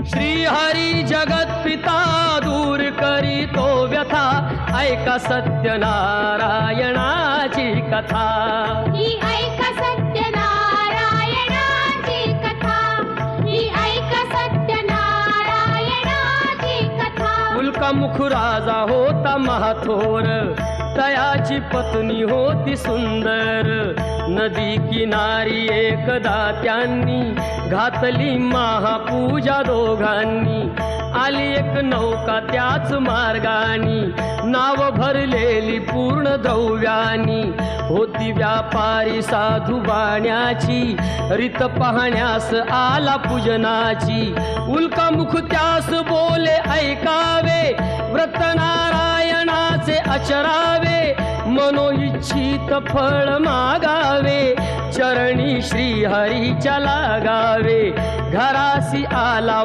श्रीहरी जगत पिता दूर करीतो व्यथा, ऐका सत्यनारायणाची कथा। ही ऐका सत्यनारायणाची कथा, ही ऐका सत्यनारायणाची कथा। उल्कामुख राजा होता महाथोर, तयाची पत्नी होती सुंदर। नदी किनारी एकदा त्यांनी घातली महापूजा दोघांनी। आली एक नौका त्याच मार्गानी, नाव भरलेली पूर्ण द्रव्यानी। होती व्यापारी साधू बाण्याची, रीत पाहण्यास आला पूजनाची। उल्कामुख त्यास बोले ऐकावे, व्रत नारायणाचे आचरावे। मनोइच्छित फळ मागावे, चरणी श्रीहरीच्या लागावे। घरासी आला